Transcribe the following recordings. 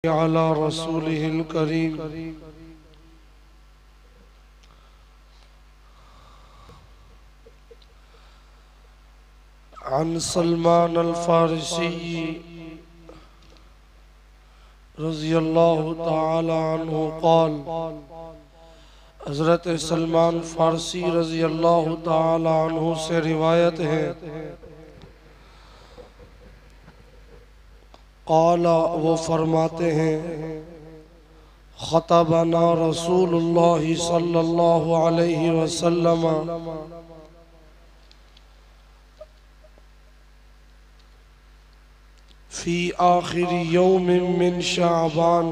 अला रसूलिहिल करीम। अन सलमान अल फारिसी रज़ियल्लाहु तआला अन्हु क़ाल, हज़रत सलमान फारसी रज़ियल्लाहु तआला अन्हु से रिवायत है, क़ाला वो फरमाते हैं, ख़तबना रसूलुल्लाह सल्लल्लाहु अलैहि वसल्लम फ़ी आखिरी यौमिन मिन शाबान,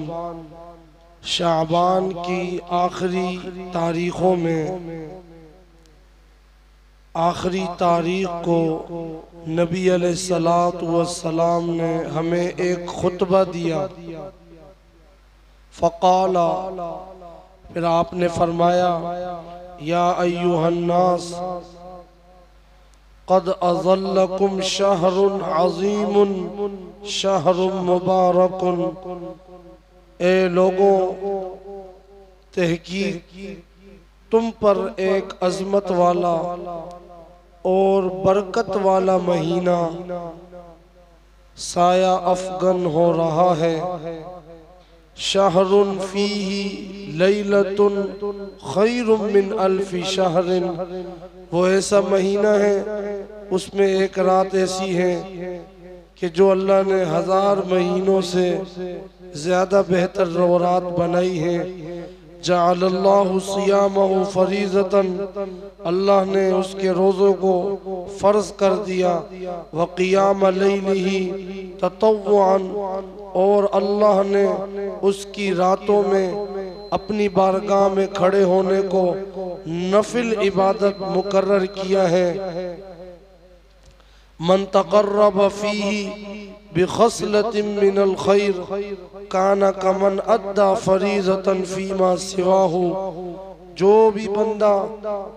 शाबान की आखिरी तारीखों में आखिरी तारीख को नबी अलैहिस्सलातु वस्सलाम ने हमें एक खुतबा दिया। फ़क़ाला, फिर आपने फरमाया, या अय्युहन्नास क़द अज़ल्लकुम शहरुन अज़ीमुन शहरुन मुबारकुन, ए लोगों, तहकीक तुम पर एक अज़मत वाला और बरकत वाला महीना साया अफ़गन हो रहा है। शहरुन फ़ीही लैलतुन खैरुम मिन अल्फ़ि शहरिन, वो ऐसा महीना है उसमें एक रात ऐसी है कि जो अल्लाह ने 1000 महीनों से ज़्यादा बेहतर रात बनाई है। जअलल्लाहु सियामहु फरीज़तन, अल्लाह ने उसके रोज़ों को फ़र्ज़ कर दिया। व क़ियाम लैलिही ततव्वुअन, और अल्लाह ने उसकी रातों में अपनी बारगाह में खड़े होने को नफिल इबादत मुकर्रर किया है। मन तक़र्रब फ़ीही बिख़स्लतिन मिनल खैर काना कमन अद्दा फरीज़तन फ़ीमा सिवाहु, जो भी बंदा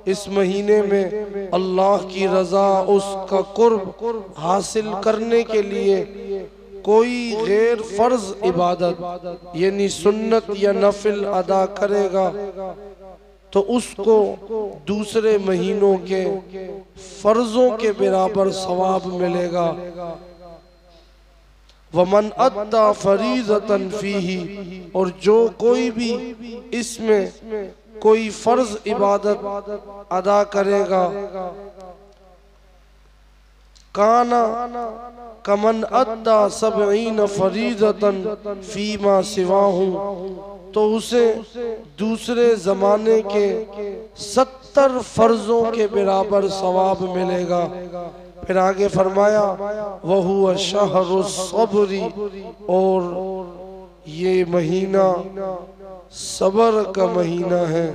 इस महीने में अल्लाह की रज़ा, उसका कुर्ब हासिल करने के लिए कोई गैर फर्ज इबादत यानी सुन्नत या नफिल अदा करेगा तो उसको दूसरे महीनों के फर्जों के बराबर सवाब मिलेगा। वमन अद्दा फरीज़तन फ़ीही, और जो कोई भी इसमें कोई फर्ज इबादत अदा करेगा, काना कमन अद्दा सबईन फरीज़तन फ़ीमा सिवाहु, तो उसे दूसरे ज़माने के 70 फर्जों के बराबर सवाब मिलेगा। फिर आगे फरमाया, वहुवा शहरु सब्री, और ये महीना सब्र का महीना है।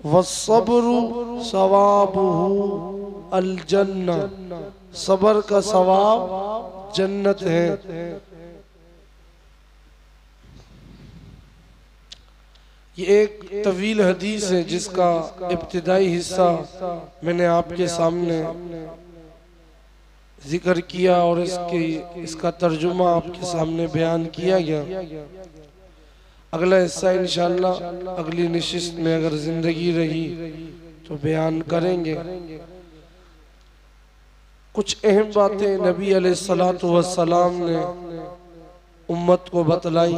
वस्सब्रु सवाबुहु अल जन्ना, सब्र का सवाब जन्नत है। ये एक तवील हदीस है जिसका इब्तिदाई हिस्सा मैंने आपके सामने जिक्र किया और इसका तर्जुमा आपके सामने बयान किया गया। अगला हिस्सा इंशाअल्लाह अगली नशिस्त में अगर जिंदगी रही तो बयान करेंगे। कुछ अहम बातें नबी अलैहिस्सलातु वस्सलाम ने उम्मत को बतलाई।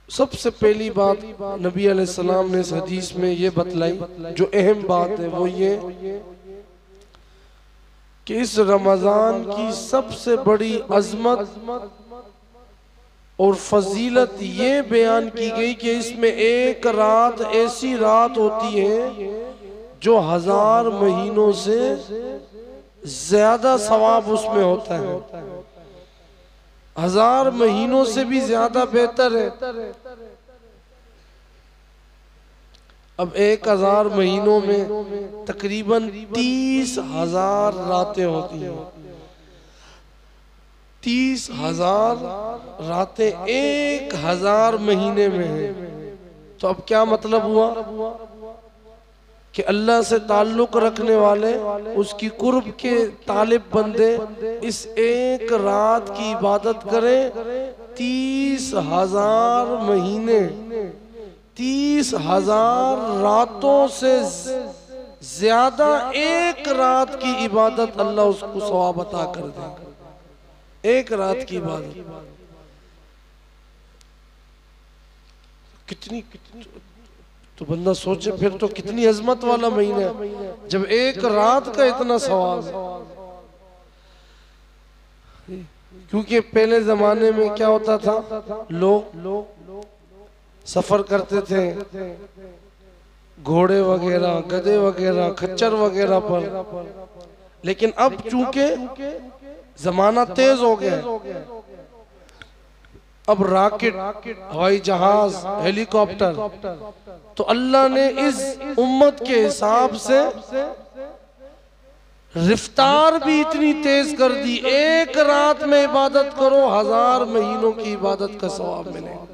सबसे पहली बात नबी अलैहिस्सलाम ने इस हदीस में ये बतलाई, जो अहम बात है वो ये कि इस रमज़ान की सबसे बड़ी अज़मत और फजीलत ये बयान की गई कि इसमें एक रात ऐसी रात होती है जो 1000 महीनों से ज्यादा सवाब उसमें होता है। 1000 महीनों से भी ज्यादा बेहतर है। अब 1000 महीनों में तकरीबन 30,000 रातें होती हैं। 30,000 रातें 1000 महीने में हैं। तो अब क्या मतलब हुआ कि अल्लाह से ताल्लुक़ रखने वाले, उसकी कुर्ब के तालिब बंदे इस एक रात की इबादत करें 30,000 महीने, 30,000 रातों से ज्यादा एक रात की इबादत अल्लाह उसको सवाब अता कर देगा। एक रात की इबादत कितनी तो बंदा सोचे फिर तो कितनी अजमत वाला महीना है जब एक रात का इतना सवाब है। क्योंकि पहले जमाने में क्या होता था, लोग सफर करते थे घोड़े वगैरह, गधे वगैरह, खच्चर वगैरह पर, लेकिन अब चूंकि जमाना तेज हो गया, अब रॉकेट, हवाई जहाज, हेलीकॉप्टर, तो अल्लाह ने इस उम्मत के हिसाब से रफ्तार भी इतनी तेज कर दी, एक रात में इबादत करो 1000 महीनों की इबादत का सवाब मिलेगा।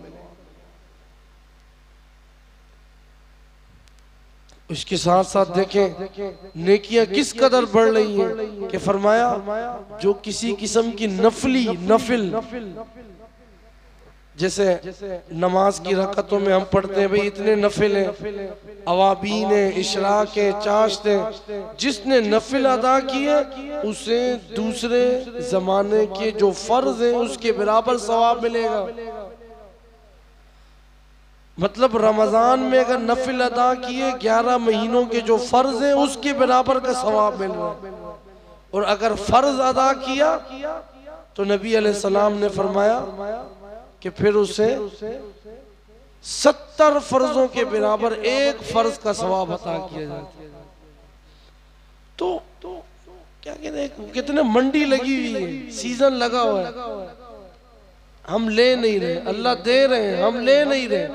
उसके साथ साथ देखें नेकियां किस कदर बढ़ रही हैं कि फरमाया जो किसी किस्म की नफिल जैसे नमाज की रकतों में हम पढ़ते हैं भाई इतने नफिल हैं, अवाबीन है, इशराक है, चाश्त है, जिसने नफिल अदा किए उसे दूसरे जमाने के जो फर्ज है उसके बराबर सवाब मिलेगा। मतलब रमजान में अगर नफिल अदा किए 11 महीनों के जो फर्ज है उसके बराबर का सवाब मिल रहा है, और अगर फर्ज अदा किया तो नबी अलैहिस्सलाम ने फरमाया कि फिर उसे 70 फर्जों के बराबर एक फर्ज का सवाब अता किया जाता है। तो क्या कहते हैं, कितने मंडी लगी हुई है, सीजन लगा हुआ है, हम ले नहीं रहे, अल्लाह दे रहे हैं, हम ले नहीं रहे।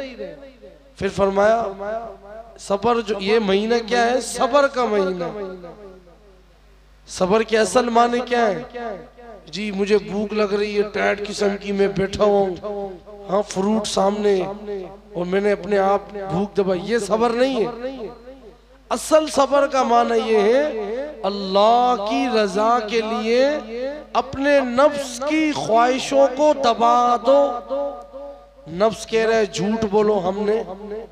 फिर फरमाया सबर, जो ये महीना क्या है, सबर का महीना। सबर के असल माने क्या है जी, मुझे भूख लग रही है, टाइट किस्म की, मैं बैठा हुआ हूँ, हाँ फ्रूट सामने और मैंने अपने आप भूख दबाई, ये सबर नहीं है। असल सबर का माना ये है अल्लाह की रजा के लिए अपने नफ्स की ख्वाहिशों को दबा दो। नफ्स कह रहा है झूठ बोलो, हमने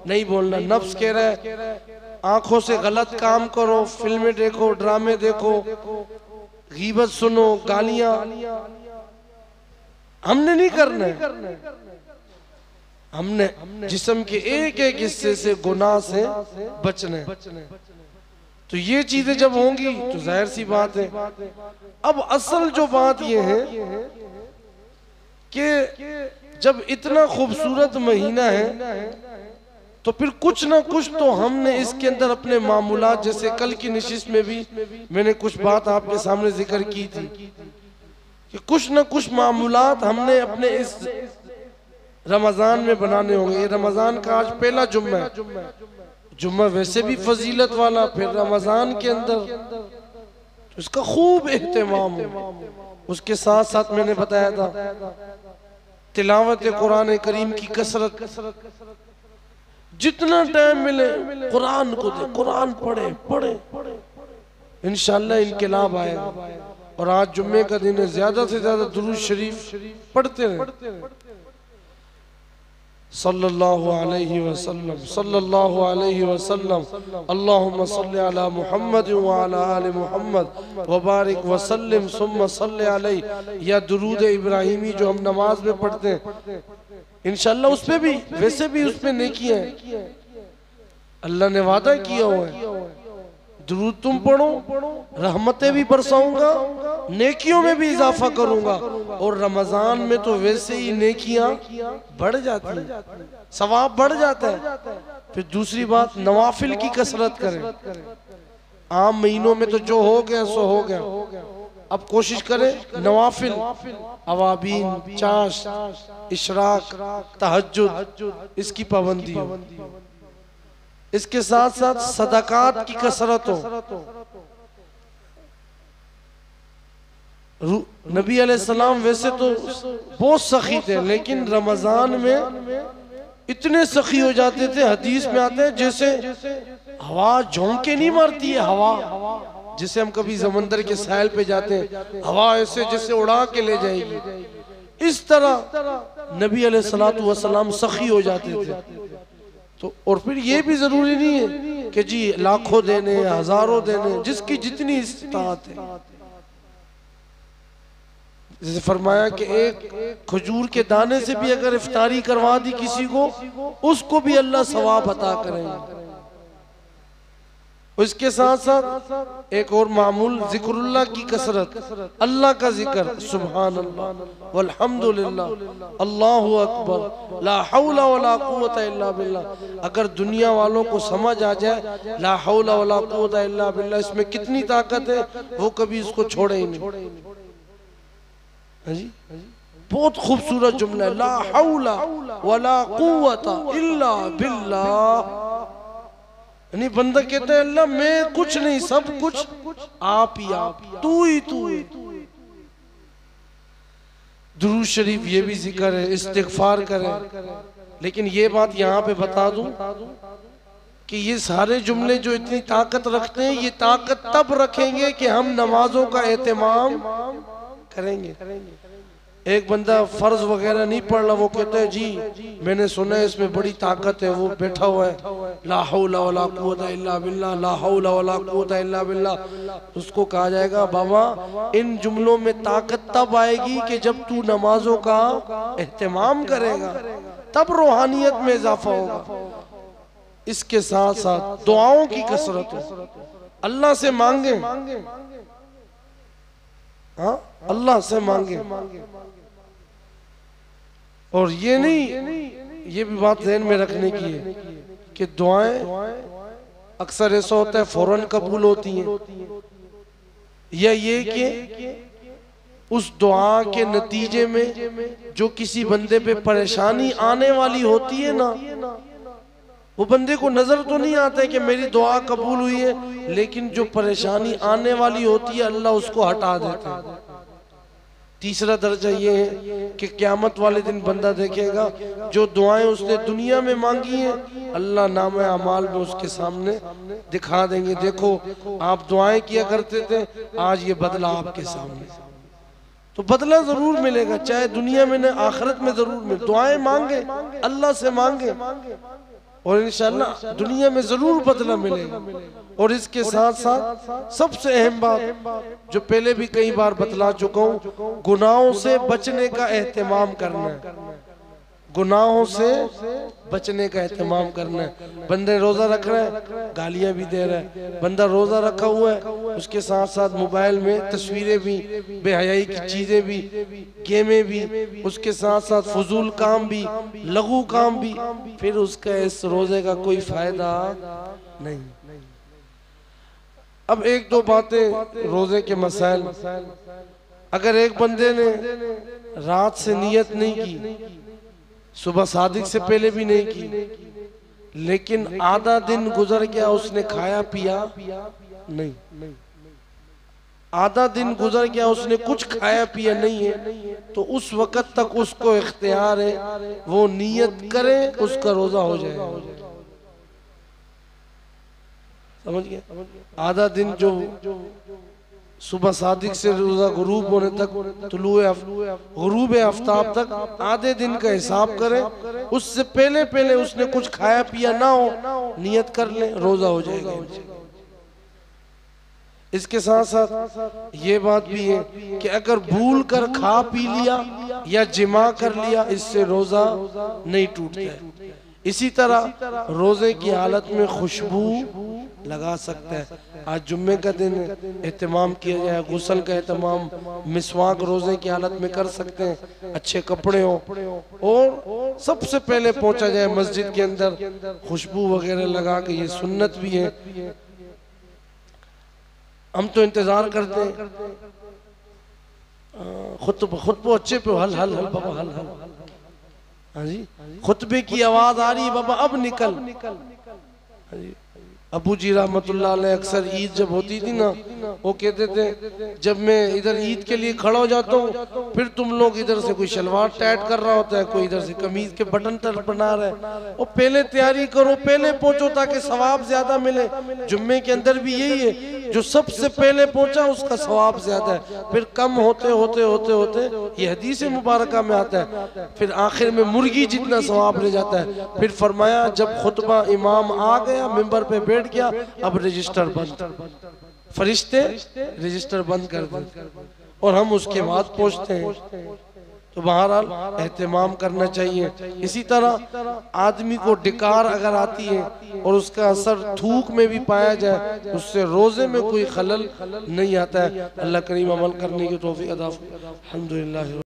नहीं बोलना। नफ्स कह रहा है आंखों से गलत काम करो, फिल्में देखो, ड्रामे देखो, गीबत सुनो, गालियां, हमने नहीं करना है। हमने जिस्म के एक एक हिस्से से गुनाह से बचना है। तो ये चीजें जब होंगी तो जाहिर सी बात है। अब असल जो बात ये है कि जब इतना खूबसूरत महीना है तो फिर कुछ ना कुछ तो हमने इसके अंदर अपने मामूलात, जैसे कल की नशिस्त में भी मैंने कुछ बात आपके सामने जिक्र की थी कि कुछ ना कुछ मामूलात हमने अपने इस रमजान में बनाने होंगे। ये रमजान का आज पहला जुम्मा है, जुम्मा वैसे भी फजीलत वाला, फिर रमजान के अंदर तो इसका खूब एहतमाम हो। उसके साथ साथ मैंने बताया था तिलावत कुरान करीम की कसरत, जितना टाइम मिले कुरान को दे, कुरान पढ़े इंशाअल्लाह इनकलाब आएगा। और आज जुम्मे का दिन है, ज्यादा से ज्यादा दुरूद शरीफ पढ़ते रहे। सल्लल्लाहु अलैहि वसल्लम, सल्लल्लाहु अलैहि वसल्लम, अल्लाहुम्मा सल्ली अला मुहम्मद व अला आलि मुहम्मद व बारिक व सल्लिम सुम्मा सल्ली अलैहि। या दुरूद इब्राहिमी जो हम नमाज में पढ़ते हैं, इंशाअल्लाह उस पे भी, वैसे भी उस पे नेकियां हैं, अल्लाह ने वादा किया हुआ है। दुरूद तुम पढ़ो, रहमतें भी बरसाऊंगा, नेकियों में भी इजाफा करूंगा। और रमजान में तो वैसे ही नेकियां बढ़ जाती हैं, सवाब बढ़ जाता है। फिर दूसरी बात, नवाफिल की कसरत करें। आम महीनों में तो जो हो गया सो हो गया, अब कोशिश करें नवाफिल, अवाबीन, चाश, इशराक, तहज्जुद, इसकी पाबंदी हो। इसके साथ साथ सदकात की कसरत हो। नबी अलैहिस्सलाम वैसे तो बहुत सखी थे, लेकिन रमजान में इतने सखी हो जाते थे, हदीस में आते हैं जैसे हवा झोंके नहीं मारती है, हवा जिसे हम कभी समंदर के साहिल पे जाते हैं, हवा ऐसे जैसे उड़ा के ले जाएगी, इस तरह नबी अलैहिस्सलातु वस्सलाम सखी हो जाते थे। तो और फिर ये भी जरूरी नहीं है कि जी लाखों देने, हजारों देने, जिसकी जितनी इस्तात है। जैसे फरमाया कि एक खजूर के दाने से भी अगर इफ्तारी करवा दी किसी को, उसको भी अल्लाह सवाब अता करेंगे। उसके साथ साथ एक और मामूल जिक्रुल्लाह की कसरत, अल्लाह का जिक्र, सुभान अल्लाह वल्हम्दुलिल्लाह अल्लाहु अकबर ला हौला वला कुव्वता इल्ला बिल्लाह। अगर दुनिया वालों को समझ आ जाए ला हौला वला कुव्वता इल्ला बिल्लाह इसमें कितनी ताकत है, वो कभी इसको छोड़े ही नहीं। जी बहुत खूबसूरत जुमला है, ला हौला वला कुव्वता इल्ला बिल्लाह। यानी बंदा कहता है अल्लाह मैं कुछ नहीं, सब कुछ आप ही आप, तू ही तू है। दुरूद शरीफ ये भी जिक्र है, इस्तिगफार करें। लेकिन ये बात यहाँ पे बता दूं कि ये सारे जुमले जो इतनी ताकत रखते हैं, ये ताकत तब रखेंगे कि हम नमाजों का एहतमाम करेंगे। एक बंदा फर्ज वगैरह नहीं पढ़ रहा, वो कहता है जी मैंने सुना है इसमें बड़ी ताकत है, वो बैठा हुआ है ला हौला वला कुव्वता इल्ला बिल्लाह, ला हौला वला कुव्वता इल्ला बिल्लाह। उसको कहा जाएगा बाबा इन जुमलों में ताकत तब आएगी कि जब तू नमाजों का एहतमाम करेगा, तब रूहानियत में इजाफा होगा। इसके साथ साथ दुआओं की कसरत हो, अल्लाह से मांगे, हाँ अल्लाह से मांगे। और ये नहीं, ये भी बात ध्यान में रखने की है कि दुआएं अक्सर ऐसा होता है फौरन कबूल होती हैं, या ये कि उस दुआ के नतीजे में जो किसी बंदे पे परेशानी आने वाली होती है ना, वो बंदे को नजर तो नहीं आता है कि मेरी दुआ कबूल हुई है, लेकिन जो परेशानी आने वाली होती है अल्लाह उसको हटा देता है। तीसरा दर्जा ये है कि क़यामत वाले दिन बंदा देखेगा जो दुआएं उसने दुनिया में मांगी हैं, अल्लाह नामे अमाल में उसके सामने दिखा देंगे, देखो आप दुआएं किया करते थे, आज ये बदला आपके सामने। तो बदला जरूर मिलेगा, चाहे दुनिया में न आखिरत में जरूर मिले। दुआएं मांगे, अल्लाह से मांगे, और इंशाअल्लाह दुनिया में जरूर बदला मिलेगा। और इसके साथ साथ सबसे अहम बात जो पहले भी कई बार बतला चुका हूँ, गुनाहों से बचने का एहतमाम करना है। गुनाहों से बचने का एहतमाम करना है। बंदे रोजा रख रहे हैं, गालियां भी दे रहा है। बंदा रोजा रखा हुआ है, उसके साथ साथ मोबाइल में तस्वीरें भी, बेहयाई की चीजें भी, गेमें भी, उसके साथ साथ फजूल काम भी, लघु काम भी, फिर उसका इस रोजे का कोई फायदा नहीं। अब एक दो बातें रोजे के मसाइल। अगर एक बंदे ने रात से नियत नहीं की, सुबह सादिक से पहले भी नहीं की, लेकिन आधा दिन गुजर गया उसने खाया पिया नहीं, आधा दिन गुजर गया उसने कुछ खाया पिया नहीं है, तो उस वक्त तक उसको इख्तियार है, वो नियत करे उसका रोजा हो जाएगा। समझ गए? आधा दिन जो सुबह सादिक से रोजा गुरूब होने तक, गुरूब आफ्ताब तक आधे दिन का हिसाब करें, उससे पहले पहले उसने कुछ खाया पिया ना हो, नियत कर ले, रोजा हो जाएगा। इसके साथ साथ ये बात भी है कि अगर भूल कर खा पी लिया या जिमा कर लिया, इससे रोजा नहीं टूटता है। इसी तरह रोजे की हालत में खुशबू लगा सकता है। आज जुम्मे का दिन एहतमाम किया जाए, गुस्ल का एहतमाम, मिसवाक रोजे की हालत में कर सकते हैं, अच्छे कपड़े हो, और सबसे पहले पहुंचा जाए मस्जिद के अंदर, खुशबू वगैरह लगा के, ये सुन्नत भी है। हम तो इंतजार करते हैं खुतबे अच्छे पे, हल हल हल बाबा हल हल, हाँ जी, खुतबे की आवाज आ रही बाबा अब निकल, हाँ जी, अबू जी रहमतुल्लाह अलैह अक्सर ईद जब होती थी ना, वो कहते थे जब मैं इधर ईद के लिए खड़ा हो जाता हूँ, फिर तुम लोग इधर से कोई शलवार टाइट कर रहा होता है, कोई इधर से कमीज के बटन तर बना रहा है, और पहले तैयारी करो, पहले पहुंचो ताकि सवाब ज्यादा मिले। जुम्मे के अंदर भी यही है, जो सबसे पहले पहुंचा उसका सवाब ज्यादा है। फिर कम होते होते होते होते ये हदीस मुबारका में आता है, फिर आखिर में मुर्गी जितना सवाब ले जाता है। फिर फरमाया जब खुतबा इमाम आ गया, मिंबर पे बैठ गया, अब रजिस्टर बंद, फरिश्ते रजिस्टर बंद कर दे और हम उसके बाद पहुंचते हैं। तो बहरहाल एहतमाम करना चाहिए। इसी तरह आदमी को डिकार अगर आती है और उसका असर थूक में भी पाया जाए, उससे रोजे में कोई खलल नहीं आता है। अल्लाह करीम अमल करने की तौफीक अता फरमाए। अल्हम्दुलिल्लाह।